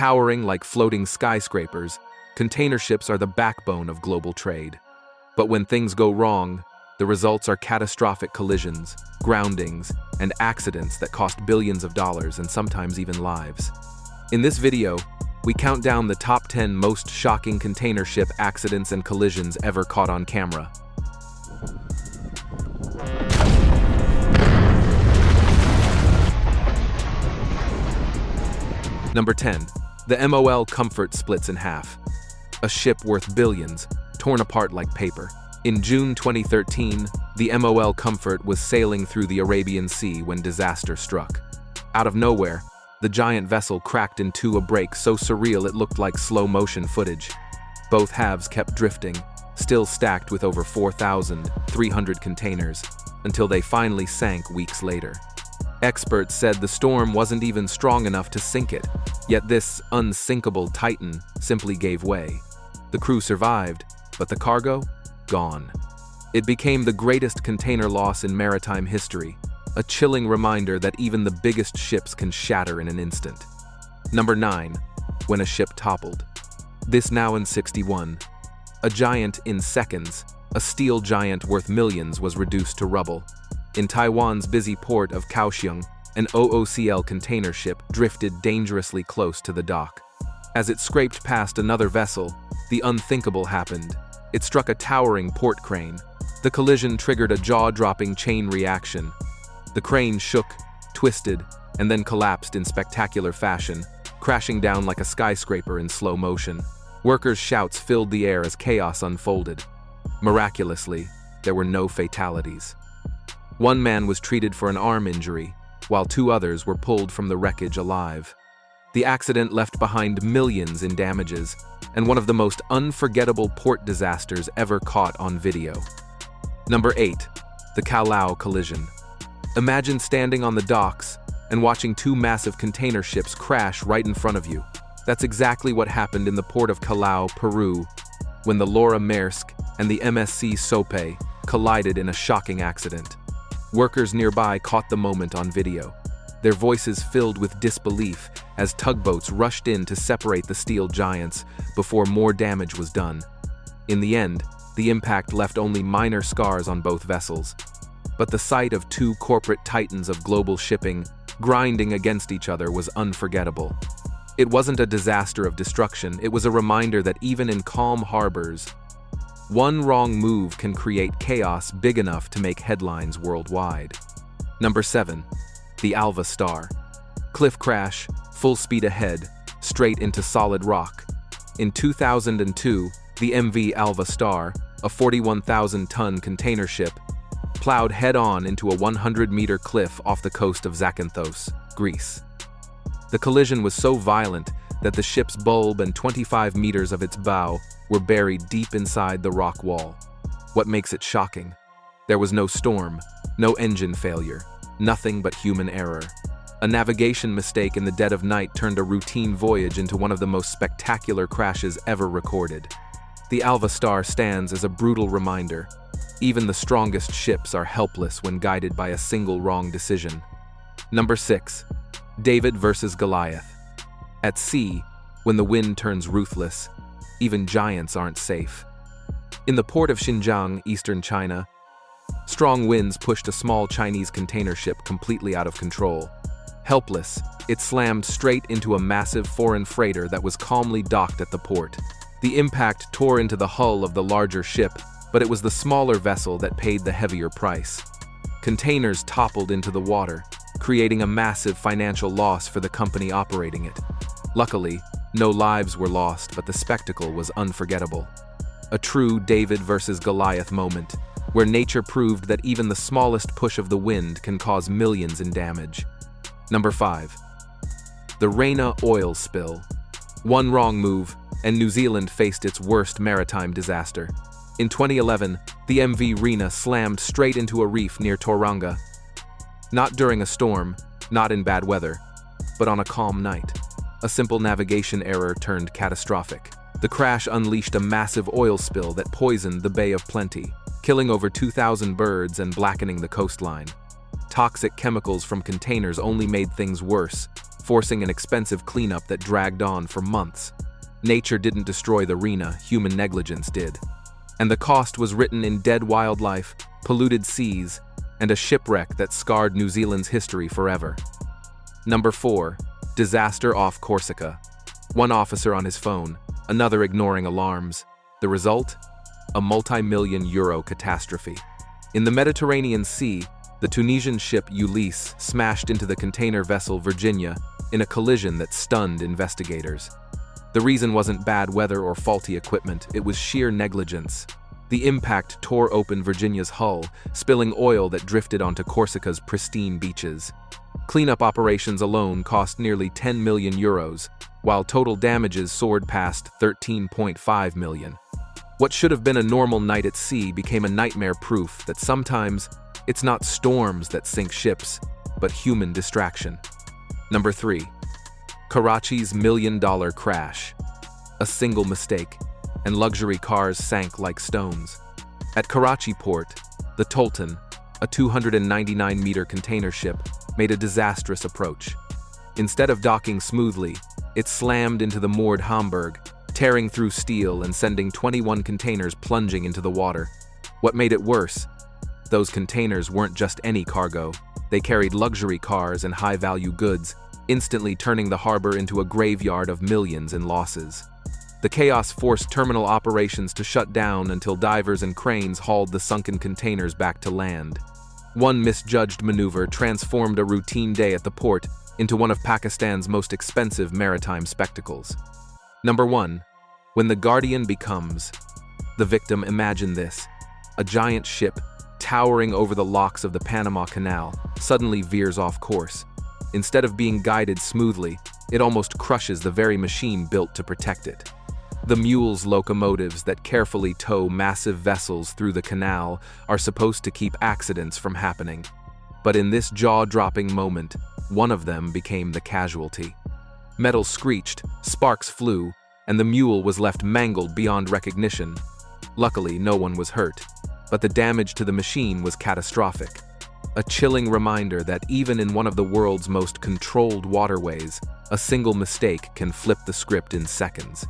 Towering like floating skyscrapers, container ships are the backbone of global trade. But when things go wrong, the results are catastrophic collisions, groundings, and accidents that cost billions of dollars and sometimes even lives. In this video, we count down the top 10 most shocking container ship accidents and collisions ever caught on camera. Number 10. The MOL Comfort splits in half. A ship worth billions, torn apart like paper. In June 2013, the MOL Comfort was sailing through the Arabian Sea when disaster struck. Out of nowhere, the giant vessel cracked into a break so surreal it looked like slow-motion footage. Both halves kept drifting, still stacked with over 4,300 containers, until they finally sank weeks later. Experts said the storm wasn't even strong enough to sink it, yet this unsinkable titan simply gave way. The crew survived, but the cargo? Gone. It became the greatest container loss in maritime history, a chilling reminder that even the biggest ships can shatter in an instant. Number 9. When a ship toppled. This now in 61. A giant in seconds, a steel giant worth millions was reduced to rubble. In Taiwan's busy port of Kaohsiung, an OOCL container ship drifted dangerously close to the dock. As it scraped past another vessel, the unthinkable happened. It struck a towering port crane. The collision triggered a jaw-dropping chain reaction. The crane shook, twisted, and then collapsed in spectacular fashion, crashing down like a skyscraper in slow motion. Workers' shouts filled the air as chaos unfolded. Miraculously, there were no fatalities. One man was treated for an arm injury, while 2 others were pulled from the wreckage alive. The accident left behind millions in damages, and one of the most unforgettable port disasters ever caught on video. Number 8. The Callao collision. Imagine standing on the docks and watching 2 massive container ships crash right in front of you. That's exactly what happened in the port of Callao, Peru, when the Laura Maersk and the MSC Sope collided in a shocking accident. Workers nearby caught the moment on video, their voices filled with disbelief as tugboats rushed in to separate the steel giants before more damage was done. In the end, the impact left only minor scars on both vessels. But the sight of 2 corporate titans of global shipping grinding against each other was unforgettable. It wasn't a disaster of destruction, it was a reminder that even in calm harbors, one wrong move can create chaos big enough to make headlines worldwide. Number 7. The Alva Star. Cliff crash, full speed ahead, straight into solid rock. In 2002, the MV Alva Star, a 41,000-ton container ship, plowed head-on into a 100-meter cliff off the coast of Zakynthos, Greece. The collision was so violent that the ship's bulb and 25 meters of its bow were buried deep inside the rock wall. What makes it shocking? There was no storm, no engine failure, nothing but human error. A navigation mistake in the dead of night turned a routine voyage into one of the most spectacular crashes ever recorded. The Alva Star stands as a brutal reminder. Even the strongest ships are helpless when guided by a single wrong decision. Number 6. David versus Goliath. At sea, when the wind turns ruthless, even giants aren't safe. In the port of Xinjiang, eastern China, strong winds pushed a small Chinese container ship completely out of control. Helpless, it slammed straight into a massive foreign freighter that was calmly docked at the port. The impact tore into the hull of the larger ship, but it was the smaller vessel that paid the heavier price. Containers toppled into the water, creating a massive financial loss for the company operating it. Luckily, no lives were lost, but the spectacle was unforgettable. A true David versus Goliath moment, where nature proved that even the smallest push of the wind can cause millions in damage. Number 5. The Rena oil spill. One wrong move, and New Zealand faced its worst maritime disaster. In 2011, the MV Rena slammed straight into a reef near Tauranga. Not during a storm, not in bad weather, but on a calm night. A simple navigation error turned catastrophic. The crash unleashed a massive oil spill that poisoned the Bay of Plenty, killing over 2,000 birds and blackening the coastline. Toxic chemicals from containers only made things worse, forcing an expensive cleanup that dragged on for months. Nature didn't destroy the Rena, human negligence did. And the cost was written in dead wildlife, polluted seas, and a shipwreck that scarred New Zealand's history forever. Number 4. Disaster off Corsica. One officer on his phone, another ignoring alarms. The result? A multi-million-euro catastrophe. In the Mediterranean Sea, the Tunisian ship Ulysses smashed into the container vessel Virginia in a collision that stunned investigators. The reason wasn't bad weather or faulty equipment, it was sheer negligence. The impact tore open Virginia's hull, spilling oil that drifted onto Corsica's pristine beaches. Cleanup operations alone cost nearly 10 million euros, while total damages soared past 13.5 million. What should have been a normal night at sea became a nightmare, proof that sometimes it's not storms that sink ships, but human distraction. Number 3. Karachi's million-dollar crash. A single mistake, and luxury cars sank like stones. At Karachi port, the Tolton, a 299-meter container ship, made a disastrous approach. Instead of docking smoothly, it slammed into the moored Hamburg, tearing through steel and sending 21 containers plunging into the water. What made it worse? Those containers weren't just any cargo. They carried luxury cars and high-value goods, instantly turning the harbor into a graveyard of millions in losses. The chaos forced terminal operations to shut down until divers and cranes hauled the sunken containers back to land. One misjudged maneuver transformed a routine day at the port into one of Pakistan's most expensive maritime spectacles. Number 1. When the Guardian becomes the victim. Imagine this. A giant ship, towering over the locks of the Panama Canal, suddenly veers off course. Instead of being guided smoothly, it almost crushes the very machine built to protect it. The mules' locomotives that carefully tow massive vessels through the canal are supposed to keep accidents from happening. But in this jaw-dropping moment, one of them became the casualty. Metal screeched, sparks flew, and the mule was left mangled beyond recognition. Luckily, no one was hurt, but the damage to the machine was catastrophic. A chilling reminder that even in one of the world's most controlled waterways, a single mistake can flip the script in seconds.